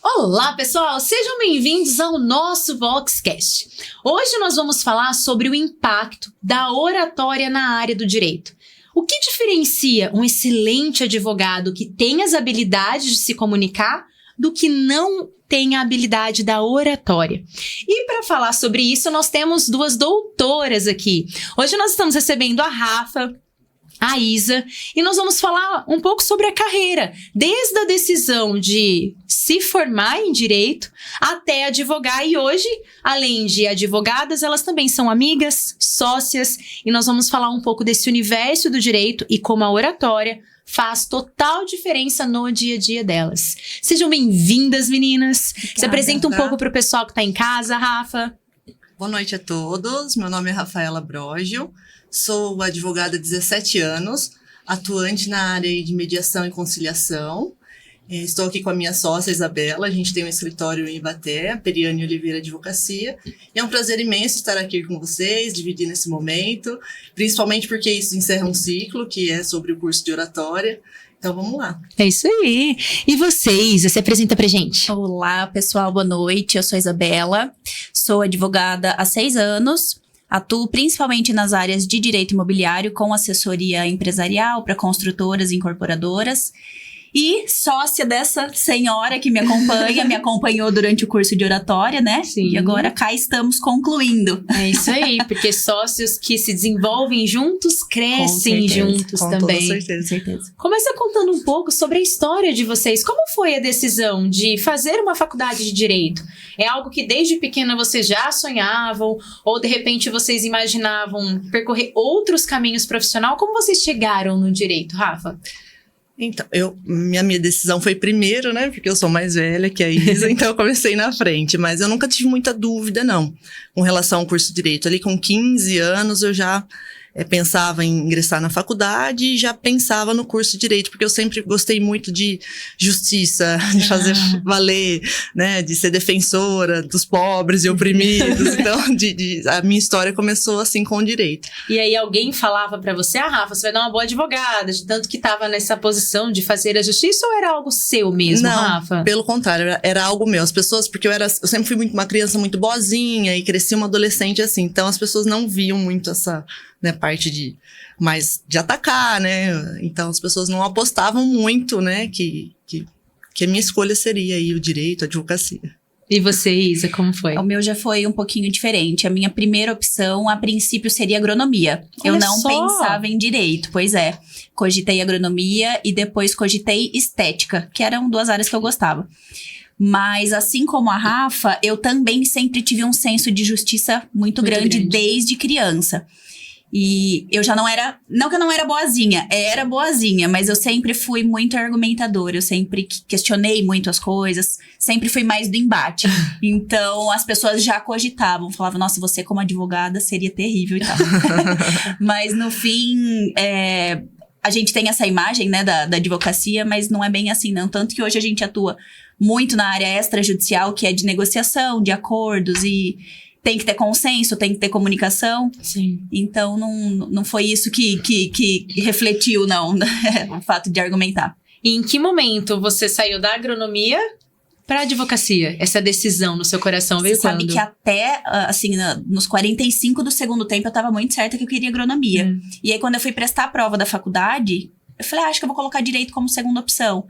Olá, pessoal! Sejam bem-vindos ao nosso Voxcast. Hoje nós vamos falar sobre o impacto da oratória na área do direito. O que diferencia um excelente advogado que tem as habilidades de se comunicar do que não tem a habilidade da oratória? E para falar sobre isso, nós temos duas doutoras aqui. Hoje nós estamos recebendo a Rafa, a Isa, e nós vamos falar um pouco sobre a carreira, desde a decisão de se formar em direito até advogar. E hoje, além de advogadas, elas também são amigas, sócias, e nós vamos falar um pouco desse universo do direito e como a oratória faz total diferença no dia a dia delas. Sejam bem-vindas, meninas. Obrigada. Se apresenta um pouco para o pessoal que está em casa, Rafa. Boa noite a todos, meu nome é Rafaela Brogio, sou advogada há 17 anos, atuante na área de mediação e conciliação. Estou aqui com a minha sócia Isabela, a gente tem um escritório em Ibaté, Periane Oliveira Advocacia. E é um prazer imenso estar aqui com vocês, dividir nesse momento, principalmente porque isso encerra um ciclo que é sobre o curso de oratória. Então vamos lá. É isso aí. E você, Isa, se apresenta pra gente. Olá, pessoal, boa noite. Eu sou a Isabela, sou advogada há 6 anos, atuo principalmente nas áreas de direito imobiliário com assessoria empresarial para construtoras e incorporadoras. E sócia dessa senhora que me acompanha, me acompanhou durante o curso de oratória, né? Sim. E agora cá estamos concluindo. É isso aí, porque sócios que se desenvolvem juntos, crescem juntos com também. Com toda certeza. Começa contando um pouco sobre a história de vocês. Como foi a decisão de fazer uma faculdade de direito? É algo que desde pequena vocês já sonhavam? Ou de repente vocês imaginavam percorrer outros caminhos profissionais? Como vocês chegaram no direito, Rafa? Então, minha decisão foi primeiro, né? Porque eu sou mais velha que a Isa, então eu comecei na frente. Mas eu nunca tive muita dúvida, não, com relação ao curso de Direito. Ali com 15 anos eu já pensava em ingressar na faculdade e já pensava no curso de Direito, porque eu sempre gostei muito de justiça, de fazer valer, né? De ser defensora dos pobres e oprimidos. Então, a minha história começou assim com o Direito. E aí alguém falava pra você, Rafa, você vai dar uma boa advogada, de tanto que tava nessa posição de fazer a justiça, ou era algo seu mesmo, não, Rafa? Pelo contrário, era algo meu. As pessoas, porque eu sempre fui uma criança muito boazinha e cresci uma adolescente assim, então as pessoas não viam muito essa, né, parte de atacar, né? Então as pessoas não apostavam muito, né, que a minha escolha seria aí o direito, a advocacia. E você, Isa, como foi? O meu já foi um pouquinho diferente. A minha primeira opção, a princípio, seria agronomia. Olha eu não só. pensava em direito, pois é. Cogitei agronomia e depois cogitei estética, que eram 2 áreas que eu gostava. Mas, assim como a Rafa, eu também sempre tive um senso de justiça muito grande desde criança. E eu já não era que eu não era boazinha, era boazinha, mas eu sempre fui muito argumentadora, eu sempre questionei muito as coisas, sempre fui mais do embate. Então, as pessoas já cogitavam, falavam, nossa, você como advogada seria terrível e tal. Mas, no fim, a gente tem essa imagem, né, da advocacia, mas não é bem assim, não. Tanto que hoje a gente atua muito na área extrajudicial, que é de negociação, de acordos e tem que ter consenso, tem que ter comunicação. Sim. Então, não foi isso que refletiu, não, o fato de argumentar. E em que momento você saiu da agronomia para advocacia? Essa decisão no seu coração veio quando? Você sabe que até, assim, nos 45 do segundo tempo, eu tava muito certa que eu queria agronomia. E aí, quando eu fui prestar a prova da faculdade, eu falei, acho que eu vou colocar direito como segunda opção.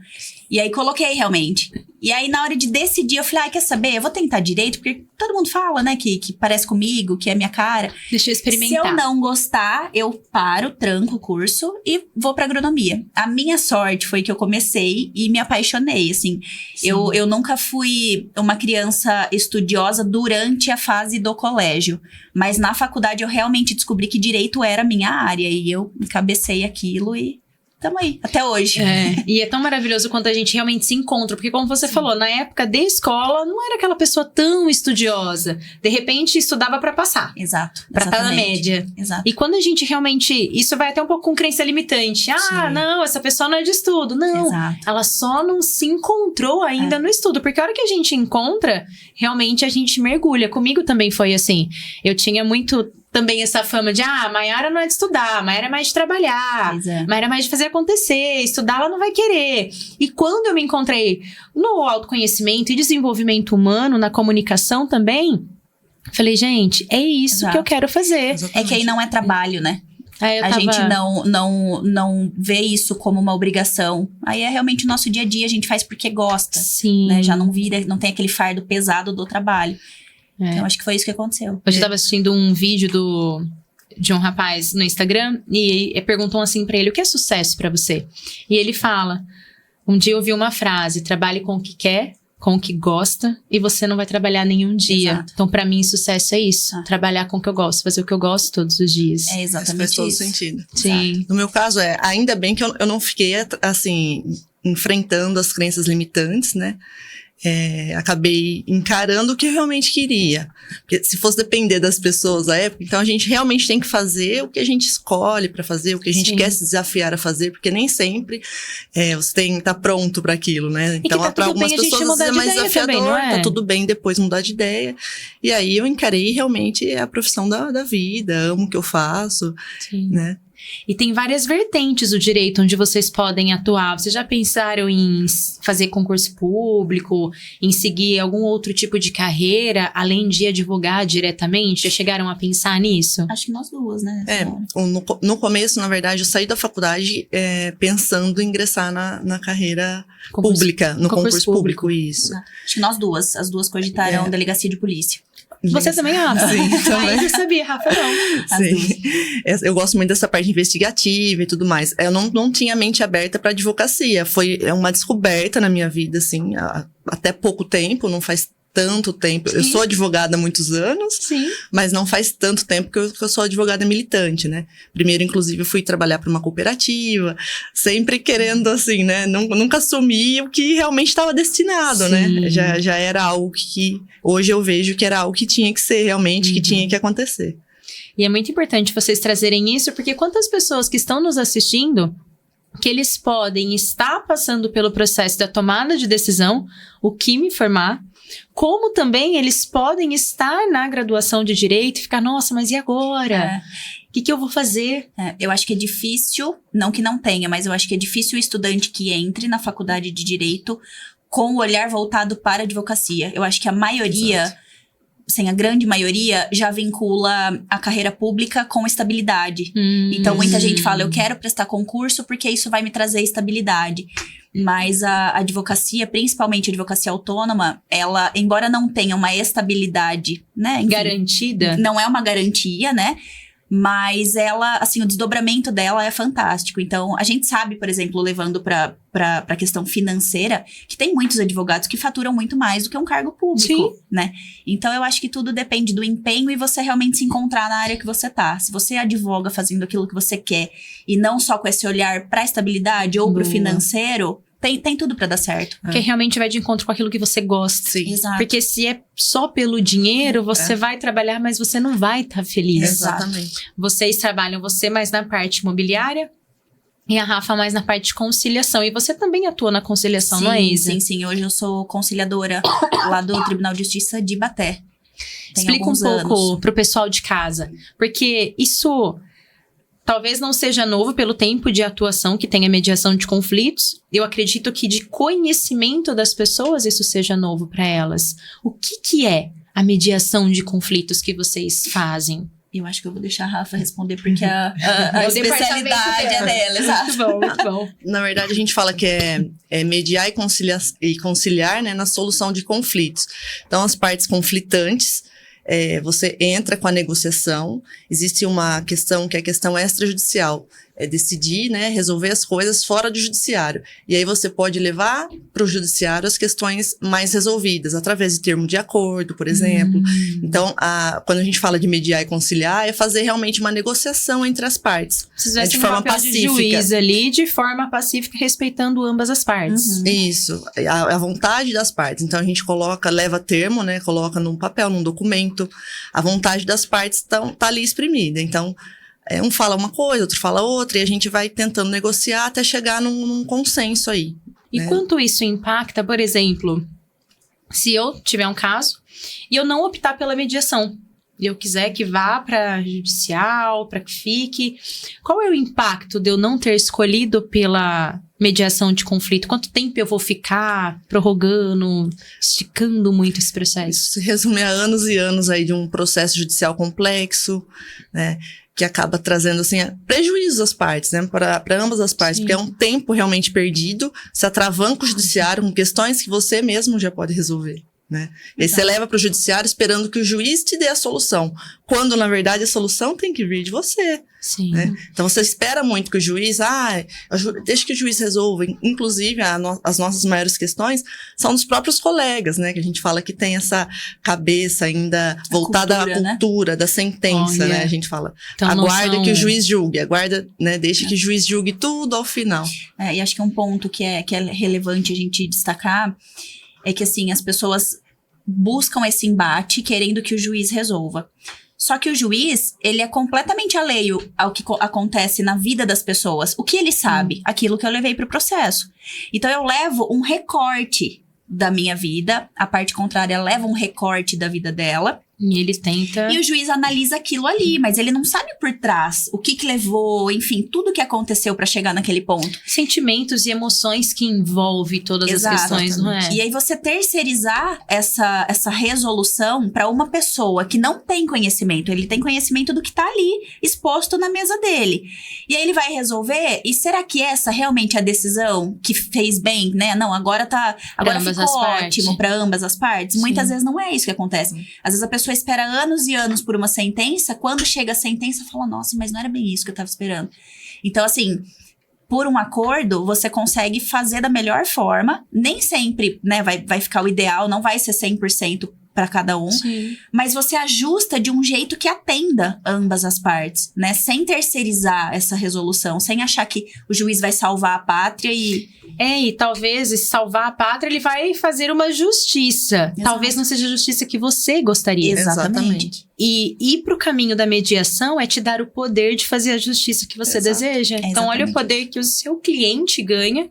E aí, coloquei realmente. E aí, na hora de decidir, eu falei, quer saber? Eu vou tentar direito, porque todo mundo fala, né, que parece comigo, que é minha cara. Deixa eu experimentar. Se eu não gostar, eu paro, tranco o curso e vou pra agronomia. A minha sorte foi que eu comecei e me apaixonei, assim. Eu nunca fui uma criança estudiosa durante a fase do colégio. Mas na faculdade, eu realmente descobri que direito era a minha área. E eu encabecei aquilo e tamo aí, até hoje. E é tão maravilhoso quando a gente realmente se encontra, porque como você falou, na época de escola, não era aquela pessoa tão estudiosa. De repente, estudava pra passar. Exato. Pra estar na média. Exato. E quando a gente realmente... Isso vai até um pouco com crença limitante. Não, essa pessoa não é de estudo. Não, Exato. Ela só não se encontrou ainda no estudo. Porque a hora que a gente encontra, realmente a gente mergulha. Comigo também foi assim. Eu tinha muito também essa fama de, Maiara não é de estudar, Maiara é mais de trabalhar, Pois é. Maiara é mais de fazer acontecer, estudar ela não vai querer. E quando eu me encontrei no autoconhecimento e desenvolvimento humano, na comunicação também, falei, gente, é isso Exato. que eu quero fazer. Exatamente. É que aí não é trabalho, né? Aí eu A tava- gente não vê isso como uma obrigação. Aí é realmente o nosso dia a dia, a gente faz porque gosta. Sim. Né? Já não tem aquele fardo pesado do trabalho. É. Então, acho que foi isso que aconteceu. Hoje eu tava assistindo um vídeo de um rapaz no Instagram e perguntam assim pra ele, o que é sucesso pra você? E ele fala, um dia eu ouvi uma frase, trabalhe com o que quer, com o que gosta e você não vai trabalhar nenhum dia. Exato. Então pra mim sucesso é isso, trabalhar com o que eu gosto, fazer o que eu gosto todos os dias. É Isso exatamente faz todo isso. sentido. Sim. No meu caso, ainda bem que eu não fiquei, assim, enfrentando as crenças limitantes, né? Acabei encarando o que eu realmente queria. Porque se fosse depender das pessoas da época, então a gente realmente tem que fazer o que a gente escolhe pra fazer, o que a gente Sim. quer se desafiar a fazer, porque nem sempre você tem que estar pronto pra aquilo, né? que Então, tá pra tudo algumas bem a gente pessoas às mudar vezes é de mais ideia desafiador, também, não é? tá tudo bem depois mudar de ideia. E aí eu encarei realmente a profissão da vida, amo o que eu faço, Sim. né? E tem várias vertentes do direito onde vocês podem atuar. Vocês já pensaram em fazer concurso público, em seguir algum outro tipo de carreira, além de advogar diretamente? Já chegaram a pensar nisso? Acho que nós duas, né? No começo, na verdade, eu saí da faculdade pensando em ingressar na carreira Concurso- pública, no concurso concurso público, isso. Acho que nós duas. As duas cogitaram delegacia de polícia. Você também, Rafa? Sim, também. Eu sabia, Rafa, não. As Sim. Eu gosto muito dessa parte investigativa e tudo mais. Eu não tinha mente aberta para advocacia. Foi uma descoberta na minha vida, assim, até pouco tempo, não faz tanto tempo. Eu Sim. sou advogada há muitos anos, Sim. mas não faz tanto tempo que eu sou advogada militante, né? Primeiro, inclusive, eu fui trabalhar para uma cooperativa, sempre querendo, assim, né? Nunca assumi o que realmente estava destinado, Sim. né? Já era algo que hoje eu vejo que era algo que tinha que ser realmente, que tinha que acontecer. E é muito importante vocês trazerem isso, porque quantas pessoas que estão nos assistindo, que eles podem estar passando pelo processo da tomada de decisão, o que me formar, como também eles podem estar na graduação de direito e ficar, nossa, mas e agora? O que eu vou fazer? Eu acho que é difícil, não que não tenha, mas eu acho que é difícil o estudante que entre na faculdade de direito com o olhar voltado para a advocacia. Eu acho que a maioria, Exato. sem a grande maioria, já vincula a carreira pública com estabilidade. Então, muita gente fala, eu quero prestar concurso porque isso vai me trazer estabilidade. Mas a advocacia, principalmente a advocacia autônoma, ela, embora não tenha uma estabilidade, né? enfim, Garantida? não é uma garantia, né? Mas ela, assim, o desdobramento dela é fantástico. Então, a gente sabe, por exemplo, levando pra questão financeira, que tem muitos advogados que faturam muito mais do que um cargo público, Sim. né? Então, eu acho que tudo depende do empenho e você realmente se encontrar na área que você tá. Se você advoga fazendo aquilo que você quer e não só com esse olhar pra estabilidade ou pro Boa. financeiro, tem tudo pra dar certo. Porque realmente vai de encontro com aquilo que você gosta. Sim. Exato. Porque se é só pelo dinheiro, você vai trabalhar, mas você não vai estar feliz. Exato. Exatamente. Vocês trabalham, você mais na parte imobiliária e a Rafa mais na parte de conciliação. E você também atua na conciliação, não é, Isa? Sim. Hoje eu sou conciliadora lá do Tribunal de Justiça de Ibaté. Tem Explica um alguns pouco anos. pro pessoal de casa. Porque isso talvez não seja novo pelo tempo de atuação que tem a mediação de conflitos. Eu acredito que de conhecimento das pessoas isso seja novo para elas. O que é a mediação de conflitos que vocês fazem? Eu acho que eu vou deixar a Rafa responder, porque a É o especialidade departamento é dela, exato. Muito bom, muito bom. Na verdade, a gente fala que é mediar e conciliar, né, na solução de conflitos. Então, as partes conflitantes, você entra com a negociação. Existe uma questão que é a questão extrajudicial. É decidir, né, resolver as coisas fora do judiciário. E aí você pode levar para o judiciário as questões mais resolvidas, através de termo de acordo, por exemplo. Então, quando a gente fala de mediar e conciliar, é fazer realmente uma negociação entre as partes. Vocês vai de ser um forma papel de pacífica. juiz ali, de forma pacífica, respeitando ambas as partes. Isso, a vontade das partes. Então, a gente leva termo, né, coloca num papel, num documento. A vontade das partes tá ali exprimida. Então, um fala uma coisa, outro fala outra, e a gente vai tentando negociar até chegar num consenso aí. E né? quanto isso impacta, por exemplo, se eu tiver um caso e eu não optar pela mediação, e eu quiser que vá para judicial, para que fique, qual é o impacto de eu não ter escolhido pela mediação de conflito? Quanto tempo eu vou ficar prorrogando, esticando muito esse processo? Isso se resume a anos e anos aí de um processo judicial complexo, né? Que acaba trazendo, assim, prejuízos às partes, né? Para ambas as partes. Sim. Porque é um tempo realmente perdido, se atravanca o judiciário com questões que você mesmo já pode resolver, né? E aí você leva para o judiciário esperando que o juiz te dê a solução, quando na verdade a solução tem que vir de você. Sim. Né? Então você espera muito que o juiz, deixa que o juiz resolva. Inclusive as nossas maiores questões são dos próprios colegas, né? Que a gente fala que tem essa cabeça ainda voltada à cultura, né? Da sentença, né? A gente fala, então, aguarda que o juiz julgue, aguarda, né? Deixa que o juiz julgue tudo ao final. E acho que um ponto que é relevante a gente destacar é que, assim, as pessoas buscam esse embate querendo que o juiz resolva. Só que o juiz, ele é completamente alheio ao que acontece na vida das pessoas. O que ele sabe? Aquilo que eu levei para o processo. Então, eu levo um recorte da minha vida, a parte contrária leva um recorte da vida dela. E ele tenta... E o juiz analisa aquilo ali, mas ele não sabe por trás o que levou, enfim, tudo que aconteceu pra chegar naquele ponto. Sentimentos e emoções que envolvem todas as questões, não é? E aí você terceirizar essa resolução pra uma pessoa que não tem conhecimento, ele tem conhecimento do que tá ali exposto na mesa dele. E aí ele vai resolver, e será que essa realmente é a decisão que fez bem, né? Não, agora ficou ótimo pra ambas as partes. Sim. Muitas vezes não é isso que acontece. Às vezes a pessoa espera anos e anos por uma sentença, quando chega a sentença, fala, nossa, mas não era bem isso que eu tava esperando. Então, assim, por um acordo, você consegue fazer da melhor forma, nem sempre, né, vai ficar o ideal, não vai ser 100% para cada um, sim, mas você ajusta de um jeito que atenda ambas as partes, né, sem terceirizar essa resolução, sem achar que o juiz vai salvar a pátria e talvez salvar a pátria, ele vai fazer uma justiça. Exato. Talvez não seja a justiça que você gostaria. Exatamente. E ir pro caminho da mediação é te dar o poder de fazer a justiça que você deseja. Então, olha o poder que o seu cliente ganha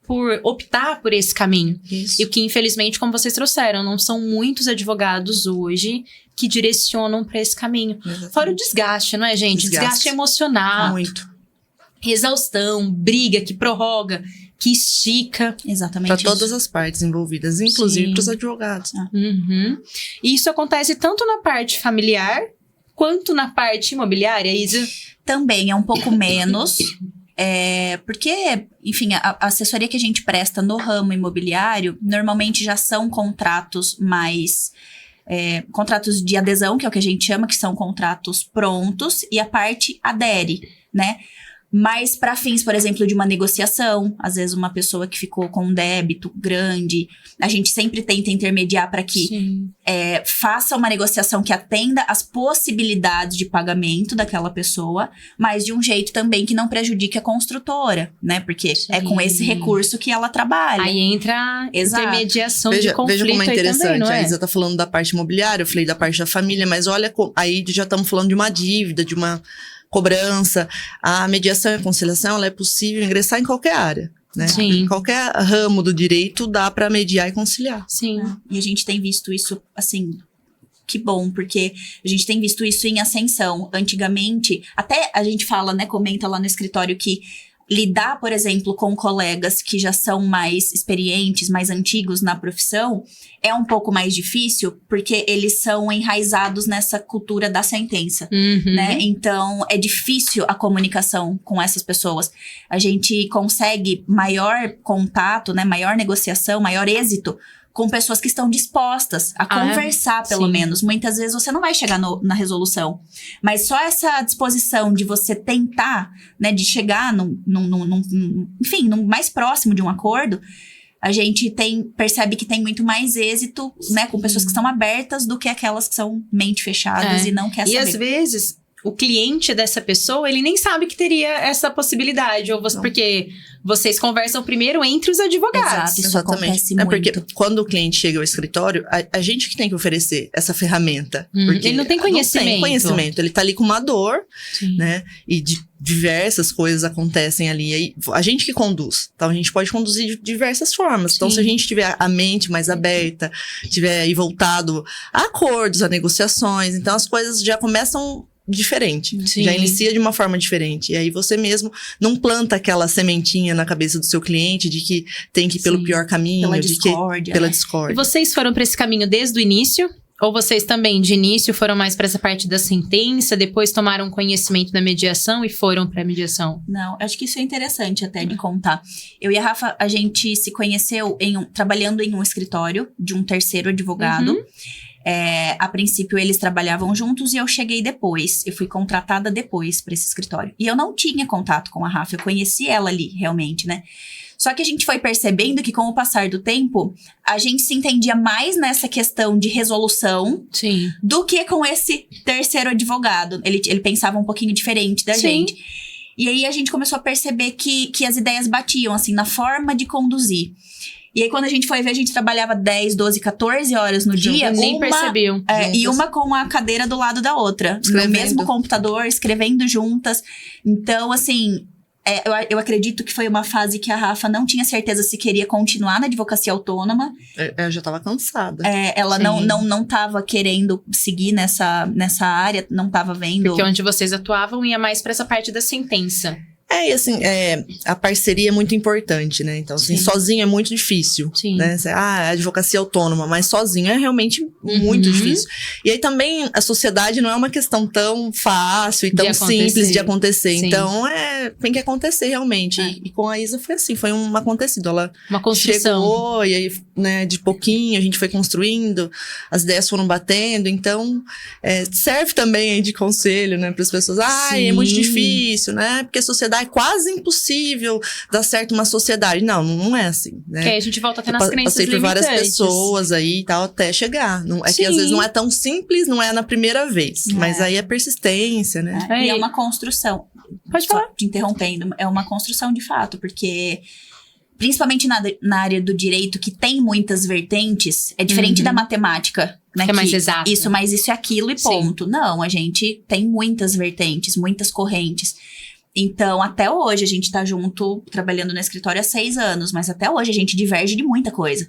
por optar por esse caminho. Isso. E o que, infelizmente, como vocês trouxeram, não são muitos advogados hoje que direcionam para esse caminho. Exatamente. Fora o desgaste, não é, gente? Desgaste emocional. Muito. Exaustão, briga que prorroga, que estica. Exatamente. Para todas as partes envolvidas, inclusive para os advogados. Uhum. E isso acontece tanto na parte familiar quanto na parte imobiliária, Isa? Também é um pouco menos. Porque, enfim, a assessoria que a gente presta no ramo imobiliário, normalmente já são contratos mais... contratos de adesão, que é o que a gente chama, que são contratos prontos, e a parte adere, né? Mas para fins, por exemplo, de uma negociação, às vezes uma pessoa que ficou com um débito grande, a gente sempre tenta intermediar para que faça uma negociação que atenda às possibilidades de pagamento daquela pessoa, mas de um jeito também que não prejudique a construtora, né? Porque é com esse recurso que ela trabalha. Aí entra a intermediação de conflito. Veja como é interessante, também, não é? A Isa tá falando da parte imobiliária, eu falei da parte da família, mas olha, aí já estamos falando de uma dívida, de uma cobrança. A mediação e a conciliação, ela é possível ingressar em qualquer área, né? Sim. Em qualquer ramo do direito dá para mediar e conciliar. Sim. E a gente tem visto isso, assim, que bom, porque a gente tem visto isso em ascensão. Antigamente, até a gente fala, né, comenta lá no escritório que lidar, por exemplo, com colegas que já são mais experientes, mais antigos na profissão, é um pouco mais difícil, porque eles são enraizados nessa cultura da sentença, né? Então, é difícil a comunicação com essas pessoas. A gente consegue maior contato, né? Maior negociação, maior êxito com pessoas que estão dispostas a conversar, pelo menos. Muitas vezes você não vai chegar na resolução. Mas só essa disposição de você tentar, né, de chegar enfim, mais próximo de um acordo, a gente percebe que tem muito mais êxito, né, com pessoas que estão abertas do que aquelas que são mente fechadas e não quer saber. E às vezes o cliente dessa pessoa, ele nem sabe que teria essa possibilidade. Ou você, porque vocês conversam primeiro entre os advogados. Exato, isso acontece É muito. porque quando o cliente chega ao escritório, a gente que tem que oferecer essa ferramenta. Porque Ele não tem conhecimento. Não tem conhecimento. Ele tá ali com uma dor, Sim. né? E diversas coisas acontecem ali. Aí, a gente que conduz. Então, a gente pode conduzir de diversas formas. Então, Sim. se a gente tiver a mente mais aberta, tiver aí voltado a acordos, a negociações, então as coisas já começam diferente. Sim. Já inicia de uma forma diferente. E aí você mesmo não planta aquela sementinha na cabeça do seu cliente de que tem que ir pelo Sim. pior caminho. Pela de discórdia, que, pela né? E discórdia. vocês foram para esse caminho desde o início? Ou vocês também, de início, foram mais para essa parte da sentença, depois tomaram conhecimento da mediação e foram para a mediação? Não, acho que isso é interessante até de contar. Eu e a Rafa, a gente se conheceu trabalhando em um escritório de um terceiro advogado. Uhum. A princípio, eles trabalhavam juntos e eu cheguei depois. Eu fui contratada depois para esse escritório. E eu não tinha contato com a Rafa, eu conheci ela ali, realmente, né? Só que a gente foi percebendo que, com o passar do tempo, a gente se entendia mais nessa questão de resolução Sim. do que com esse terceiro advogado. Ele pensava um pouquinho diferente da Sim. gente. E aí a gente começou a perceber que as ideias batiam, assim, na forma de conduzir. E aí, quando a gente foi ver, a gente trabalhava 10, 12, 14 horas no dia. Nem percebiam. E uma com a cadeira do lado da outra. Escrevendo. No mesmo computador, escrevendo juntas. Então, assim, eu acredito que foi uma fase que a Rafa não tinha certeza se queria continuar na advocacia autônoma. Eu já tava cansada. Ela Sim. não tava querendo seguir nessa área, não tava vendo. Porque onde vocês atuavam ia mais para essa parte da sentença. E assim, a parceria é muito importante, né? Então, assim, Sim. sozinho é muito difícil. Sim. Né? É advocacia autônoma, mas sozinho é realmente muito difícil. E aí também a sociedade não é uma questão tão fácil e tão simples de acontecer. Sim. Então, tem que acontecer realmente. E com a Isa foi assim, foi um acontecido. Ela Uma construção. chegou e aí, né, de pouquinho a gente foi construindo, as ideias foram batendo. Então, serve também aí de conselho, né, para as pessoas. É muito difícil, né? Porque a sociedade é quase impossível dar certo uma sociedade. Não é assim, né? Que aí a gente volta até nas crenças Passei por várias limitantes. pessoas aí e tal, até chegar. É que às vezes não é tão simples, não é na primeira vez. Mas aí é persistência, né? E é uma construção. Pode falar. Só te interrompendo, é uma construção de fato, porque principalmente na área do direito, que tem muitas vertentes, é diferente da matemática, né? Que é mais exato. Isso, mas isso é aquilo e ponto. Não, a gente tem muitas vertentes, muitas correntes. Então, até hoje, a gente tá junto, trabalhando no escritório há 6 anos, mas até hoje a gente diverge de muita coisa.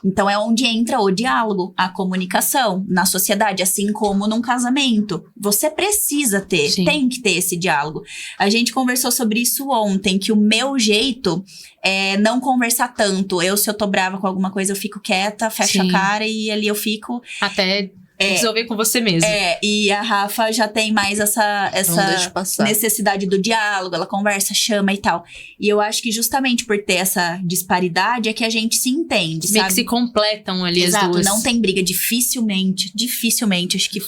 Então, é onde entra o diálogo, a comunicação na sociedade, assim como num casamento. Você precisa ter, tem que ter esse diálogo. A gente conversou sobre isso ontem, que o meu jeito não conversar tanto. Se eu tô brava com alguma coisa, eu fico quieta, fecho a cara e ali eu fico... Até resolver com você mesmo. E a Rafa já tem mais essa passar. necessidade do diálogo, ela conversa, chama e tal. E eu acho que justamente por ter essa disparidade é que a gente se entende, Meio sabe? que se completam ali Exato, as duas. não tem briga, dificilmente. Acho que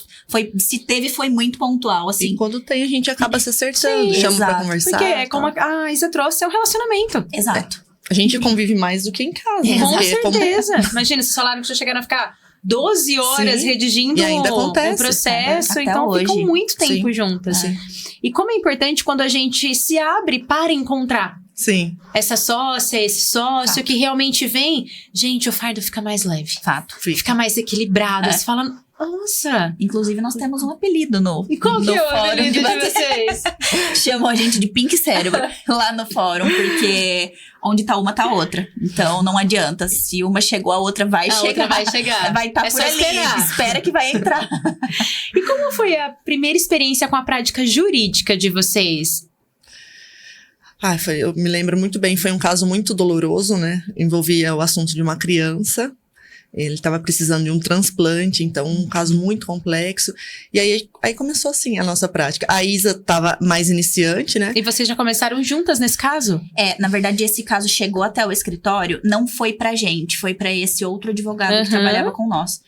se teve, foi muito pontual, assim. E quando tem, a gente acaba se acertando, chama pra conversar. Porque é como a Isa trouxe, é um relacionamento. Exato. A gente convive mais do que em casa. Com certeza. Imagina, vocês falaram que já chegaram a ficar 12 horas redigindo e ainda acontece. um processo, Até então hoje. ficam muito tempo juntas. Sim. E como é importante quando a gente se abre para encontrar Sim. essa sócia, esse sócio que realmente vem, gente, o fardo fica mais leve. Fato. Fica mais equilibrado. Você fala, nossa. Inclusive, nós temos um apelido no E qual que é o fórum apelido de vocês? Chamam a gente de Pink Cérebro lá no fórum, porque onde tá uma, tá outra. Então, não adianta. Se uma chegou, a outra vai chegar. Outra vai chegar. Vai estar É por só ali. esperar. Espera que vai entrar. E como foi a primeira experiência com a prática jurídica de vocês? Eu me lembro muito bem, foi um caso muito doloroso, né? Envolvia o assunto de uma criança. Ele estava precisando de um transplante, então um caso muito complexo. E aí começou assim a nossa prática. A Isa estava mais iniciante, né? E vocês já começaram juntas nesse caso? Na verdade, esse caso chegou até o escritório, não foi pra gente, foi pra esse outro advogado que trabalhava com nós.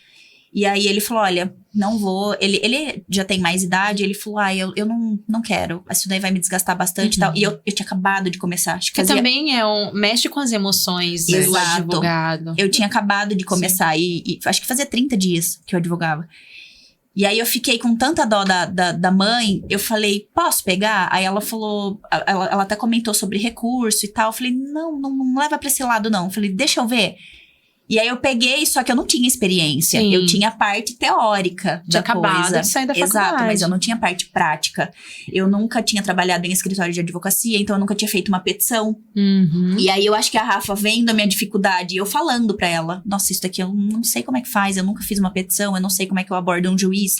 E aí ele falou, olha, não vou... Ele já tem mais idade, ele falou, eu não quero. Isso daí vai me desgastar bastante e tal. E eu tinha acabado de começar. Acho que Porque também mexe com as emoções do advogado. Eu tinha acabado de começar e acho que fazia 30 dias que eu advogava. E aí eu fiquei com tanta dó da mãe, eu falei, posso pegar? Aí ela falou, ela até comentou sobre recurso e tal. Eu falei, não leva pra esse lado não. Eu falei, deixa eu ver. E aí eu peguei, só que eu não tinha experiência. Sim. Eu tinha a parte teórica Tinha da coisa. acabado de sair da faculdade. Exato, mas eu não tinha parte prática. Eu nunca tinha trabalhado em escritório de advocacia, então eu nunca tinha feito uma petição. Uhum. E aí eu acho que a Rafa, vendo a minha dificuldade, e eu falando pra ela, nossa, isso daqui eu não sei como é que faz, eu nunca fiz uma petição, eu não sei como é que eu abordo um juiz.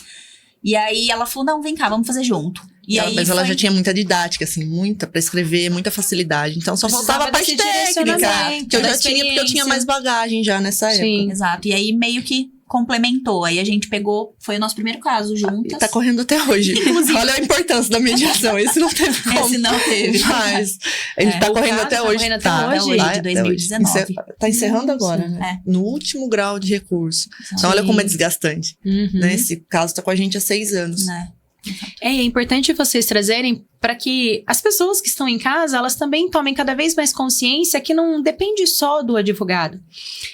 E aí ela falou, não, vem cá, vamos fazer junto. E aí Mas ela já tinha muita didática, assim, muita pra escrever, muita facilidade. Então só Precisava faltava a parte desse técnica. direcionamento, Que eu da já tinha, porque eu tinha experiência. mais bagagem já nessa época. Sim. Exato, e aí meio que complementou. Aí a gente pegou, foi o nosso primeiro caso juntas. E tá correndo até hoje. Olha a importância da mediação. Esse não teve como. Esse não teve. Mas ele tá O correndo caso até tá hoje. correndo até hoje? De 2019. Tá encerrando Nossa, agora, né? No último grau de recurso. Então Sim. olha como é desgastante. Uhum. Né? Esse caso tá com a gente há 6 anos. Né? É importante vocês trazerem para que as pessoas que estão em casa, elas também tomem cada vez mais consciência que não depende só do advogado.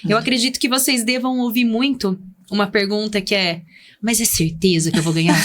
Eu acredito que vocês devam ouvir muito uma pergunta que é, mas é certeza que eu vou ganhar?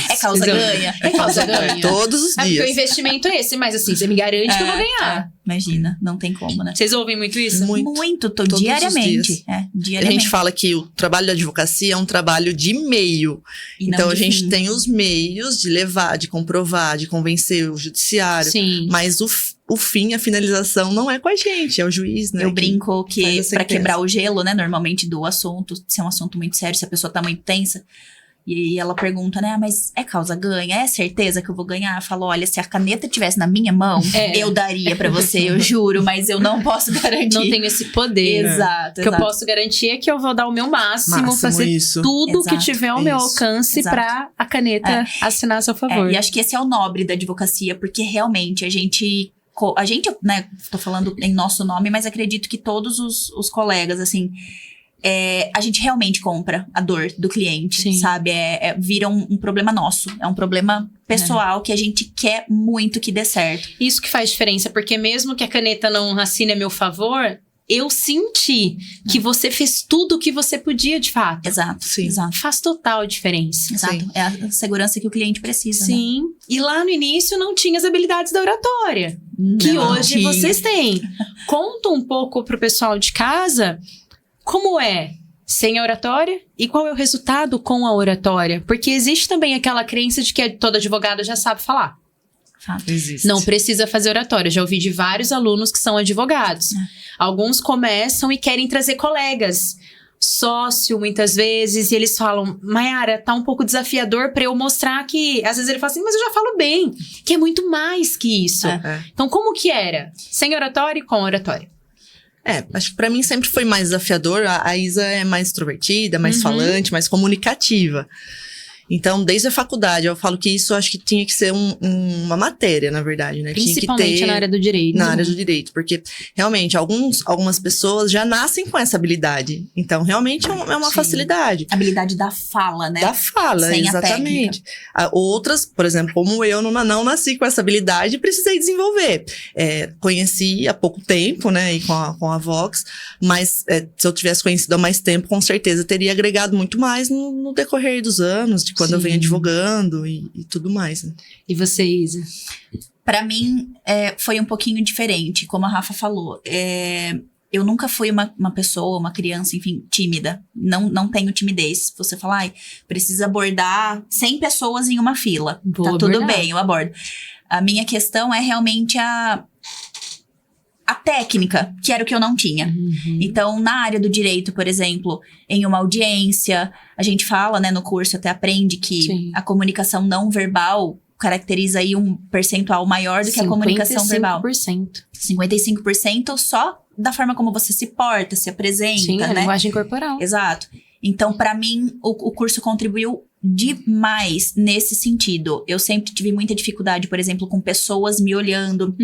É causa ganha. É causa ganha. Todos os É porque o dias. investimento é esse, mas assim, você me garante que eu vou ganhar. Imagina, não tem como, né? Vocês ouvem muito isso? Muito, Todos os diariamente. dias. A Diariamente. gente fala que o trabalho da advocacia é um trabalho de meio. E não Então, a de gente fim. tem os meios de levar, de comprovar, de convencer o judiciário. Sim. Mas o fim, a finalização, não é com a gente, é o juiz, né? Eu que brinco que faz a pra sentença. quebrar o gelo, né, normalmente do assunto, se é um assunto muito sério, se a pessoa tá muito tensa, e ela pergunta, né, mas é causa ganha? É certeza que eu vou ganhar? Eu falo, olha, se a caneta tivesse na minha mão, eu daria pra você, eu juro, mas eu não posso garantir. Não tenho esse poder. Exato, O que eu posso garantir é que eu vou dar o meu máximo fazer isso. tudo Exato. que tiver ao meu Isso. alcance Exato. pra a caneta assinar a seu favor. E acho que esse é o nobre da advocacia, porque realmente a gente, né, tô falando em nosso nome, mas acredito que todos os colegas, assim, a gente realmente compra a dor do cliente, Sim. sabe? Vira um problema nosso, é um problema pessoal que a gente quer muito que dê certo. Isso que faz diferença, porque mesmo que a caneta não assine a meu favor, eu senti que você fez tudo o que você podia de fato. Exato, Sim. exato. Faz total diferença. Exato. Sim. É a segurança que o cliente precisa. Né? Sim. E lá no início não tinha as habilidades da oratória, que Não hoje tinha. vocês têm. Conta um pouco pro pessoal de casa como é sem a oratória e qual é o resultado com a oratória. Porque existe também aquela crença de que todo advogado já sabe falar. Fato. Existe. Não precisa fazer oratória. Já ouvi de vários alunos que são advogados. Alguns começam e querem trazer colegas. Sócio, muitas vezes, e eles falam, Mayara, tá um pouco desafiador pra eu mostrar que... Às vezes ele fala assim, mas eu já falo bem, que é muito mais que isso. Então, como que era? Sem oratória e com oratória? Acho que pra mim sempre foi mais desafiador. A Isa é mais extrovertida, mais falante, mais comunicativa. Então, desde a faculdade, eu falo que isso acho que tinha que ser uma matéria, na verdade, né? Principalmente tinha que ter na área do direito. na área do direito, porque realmente algumas pessoas já nascem com essa habilidade. Então, realmente é uma Sim. facilidade. Habilidade da fala, né? Da fala, Sem a exatamente. Outras, por exemplo, como eu, não nasci com essa habilidade e precisei desenvolver. Conheci há pouco tempo, né, e com a Vox, mas se eu tivesse conhecido há mais tempo, com certeza teria agregado muito mais no decorrer dos anos, de quando eu venho advogando e tudo mais. Né? E você, Isa? Pra mim, foi um pouquinho diferente, como a Rafa falou. Eu nunca fui uma pessoa, uma criança, enfim, tímida. Não tenho timidez. Você fala, precisa abordar 100 pessoas em uma fila. Vou Tá tudo abordar. bem, eu abordo. A minha questão é realmente a técnica, que era o que eu não tinha. Então, na área do direito, por exemplo, em uma audiência, a gente fala, né, no curso, até aprende que Sim. a comunicação não verbal caracteriza aí um percentual maior do que a comunicação verbal. 55%. 55% só da forma como você se porta, se apresenta, Sim, a né? linguagem corporal. Exato. Então, pra mim, o curso contribuiu demais nesse sentido. Eu sempre tive muita dificuldade, por exemplo, com pessoas me olhando,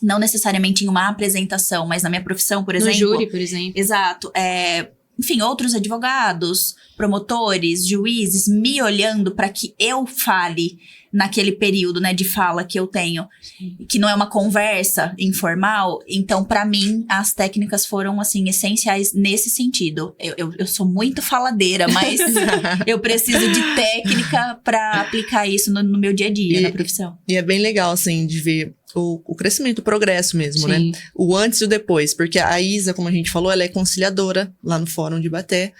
não necessariamente em uma apresentação, mas na minha profissão, por exemplo. No júri, por exemplo. Exato. Enfim, outros advogados, promotores, juízes me olhando para que eu fale, naquele período, né, de fala que eu tenho, que não é uma conversa informal. Então, pra mim, as técnicas foram, assim, essenciais nesse sentido. Eu sou muito faladeira, mas eu preciso de técnica pra aplicar isso no meu dia a dia, na profissão. E é bem legal, assim, de ver o crescimento, o progresso mesmo, né? O antes e o depois. Porque a Isa, como a gente falou, ela é conciliadora lá no Fórum de Ibaté.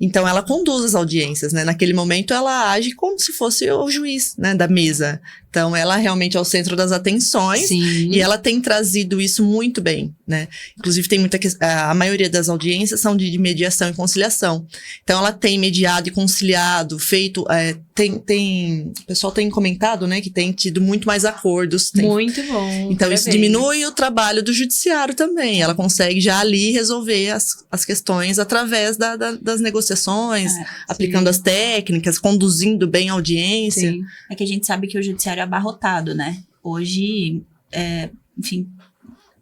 Então, ela conduz as audiências, né? Naquele momento, ela age como se fosse o juiz, né? Da mesa. Então, ela realmente é o centro das atenções. Sim. E ela tem trazido isso muito bem, né? Inclusive, tem a maioria das audiências são de mediação e conciliação. Então, ela tem mediado e conciliado, feito... o pessoal tem comentado, né? Que tem tido muito mais acordos. Muito bom. Então, isso diminui o trabalho do judiciário também. Ela consegue já ali resolver as questões através das negociações, aplicando as técnicas, conduzindo bem a audiência. Sim. É que a gente sabe que o judiciário é abarrotado, né? Hoje, enfim,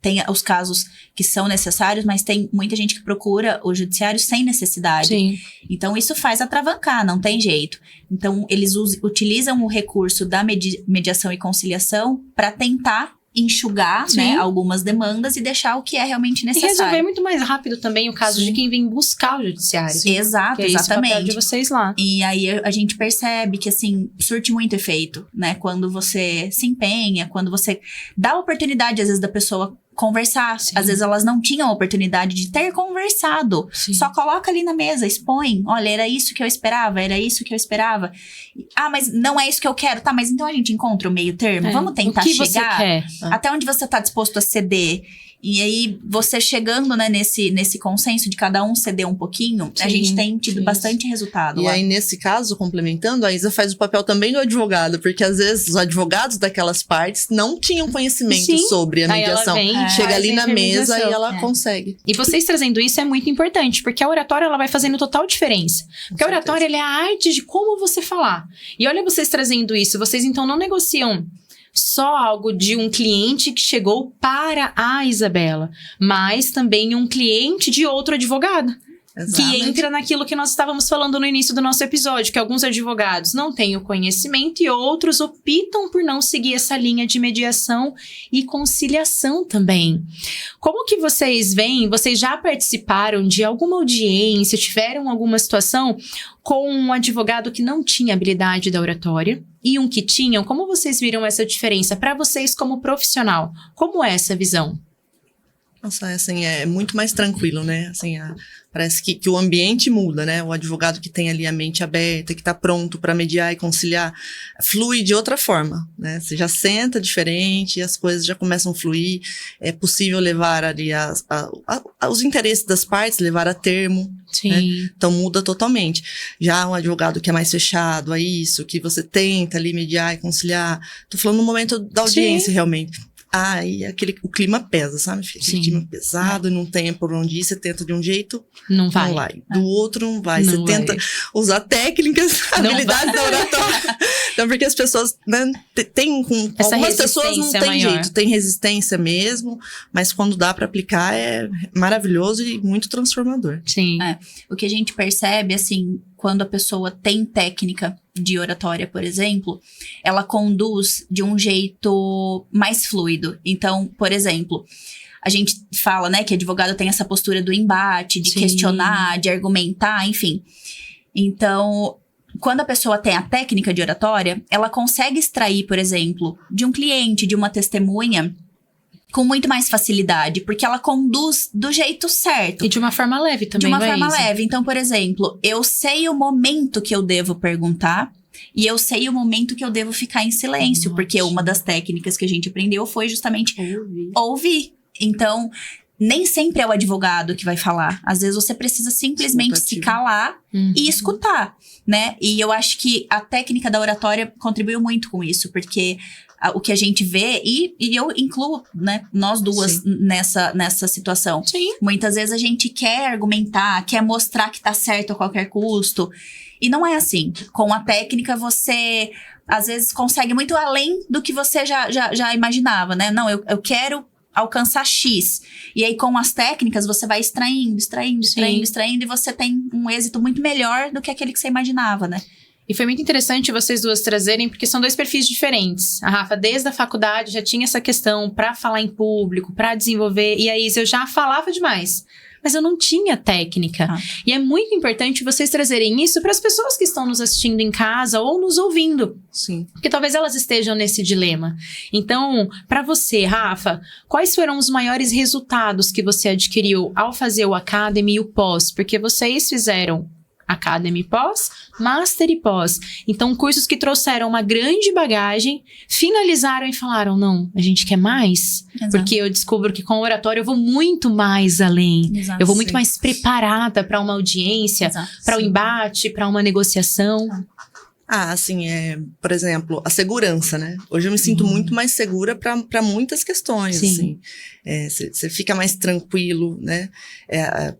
tem os casos que são necessários, mas tem muita gente que procura o judiciário sem necessidade. Sim. Então, isso faz atravancar, não tem jeito. Então, eles utilizam o recurso da mediação e conciliação para tentar enxugar, né, algumas demandas e deixar o que é realmente necessário. E resolver muito mais rápido também o caso de quem vem buscar o judiciário. Exato, que é exatamente. Esse o papel de vocês lá. E aí a gente percebe que, assim, surte muito efeito, né? Quando você se empenha, quando você dá a oportunidade, às vezes, da pessoa conversar. Sim. Às vezes elas não tinham a oportunidade de ter conversado. Sim. Só coloca ali na mesa, expõe. Olha, era isso que eu esperava, era isso que eu esperava. Ah, mas não é isso que eu quero. Tá, mas então a gente encontra o meio termo? Vamos tentar o que chegar você quer? até onde você tá disposto a ceder. E aí, você chegando, né, nesse consenso de cada um ceder um pouquinho, a gente tem tido bastante resultado. E aí, nesse caso, complementando, a Isa faz o papel também do advogado, porque às vezes os advogados daquelas partes não tinham conhecimento sobre a mediação. Aí ela vem, chega ali na mesa e ela É. consegue. E vocês trazendo isso é muito importante, porque a oratória ela vai fazendo total diferença. Porque a oratória ela é a arte de como você falar. E olha vocês trazendo isso, vocês então não negociam só algo de um cliente que chegou para a Isabela, mas também um cliente de outro advogado. Que entra naquilo que nós estávamos falando no início do nosso episódio, que alguns advogados não têm o conhecimento e outros optam por não seguir essa linha de mediação e conciliação também. Como que vocês veem? Vocês já participaram de alguma audiência, tiveram alguma situação com um advogado que não tinha habilidade da oratória e um que tinham? Como vocês viram essa diferença para vocês como profissional? Como é essa visão? Nossa, assim, é muito mais tranquilo, né? Assim, parece que o ambiente muda, né? O advogado que tem ali a mente aberta, que tá pronto para mediar e conciliar, flui de outra forma, né? Você já senta diferente, as coisas já começam a fluir, é possível levar ali os interesses das partes, levar a termo. Sim. Né? Então muda totalmente. Já um advogado que é mais fechado a isso, que você tenta ali mediar e conciliar. Tô falando no momento da audiência, realmente. E o clima pesa, sabe? Fica aquele clima pesado, não tem por onde ir, você tenta de um jeito, não vai. Do outro, não vai. Não você vai. tenta usar técnicas, habilidades da oratória. Então, porque as pessoas, né, com essa algumas pessoas não tem maior. jeito, tem resistência mesmo, mas quando dá pra aplicar é maravilhoso e muito transformador. Sim. O que a gente percebe, assim, quando a pessoa tem técnica de oratória, por exemplo, ela conduz de um jeito mais fluido. Então, por exemplo, a gente fala, né, que advogado tem essa postura do embate, de questionar, de argumentar, enfim. Então, quando a pessoa tem a técnica de oratória, ela consegue extrair, por exemplo, de um cliente, de uma testemunha, com muito mais facilidade, porque ela conduz do jeito certo. E de uma forma leve também, De uma forma Isa? leve. Então, por exemplo, eu sei o momento que eu devo perguntar e eu sei o momento que eu devo ficar em silêncio, porque uma das técnicas que a gente aprendeu foi justamente ouvir. Então, nem sempre é o advogado que vai falar. Às vezes você precisa simplesmente se calar e escutar, né? E eu acho que a técnica da oratória contribuiu muito com isso, porque o que a gente vê, e eu incluo, né, nós duas nessa situação. Sim. Muitas vezes a gente quer argumentar, quer mostrar que tá certo a qualquer custo. E não é assim. Com a técnica, você, às vezes, consegue muito além do que você já imaginava, né? Não, eu quero alcançar X. E aí, com as técnicas, você vai extraindo, e você tem um êxito muito melhor do que aquele que você imaginava, né? E foi muito interessante vocês duas trazerem, porque são dois perfis diferentes. A Rafa, desde a faculdade, já tinha essa questão pra falar em público, pra desenvolver. E a Isa, eu já falava demais. Mas eu não tinha técnica. E é muito importante vocês trazerem isso para as pessoas que estão nos assistindo em casa ou nos ouvindo. Sim. Porque talvez elas estejam nesse dilema. Então, para você, Rafa, quais foram os maiores resultados que você adquiriu ao fazer o Academy e o pós? Porque vocês fizeram Academy pós, Master e pós. Então, cursos que trouxeram uma grande bagagem, finalizaram e falaram, não, a gente quer mais. Exato. Porque eu descubro que com o oratório eu vou muito mais além. Exato, eu vou muito sim. mais preparada para uma audiência, para o embate, para uma negociação. Assim, por exemplo, a segurança, né? Hoje eu me sinto muito mais segura para muitas questões, Sim. assim. Você fica mais tranquilo, né?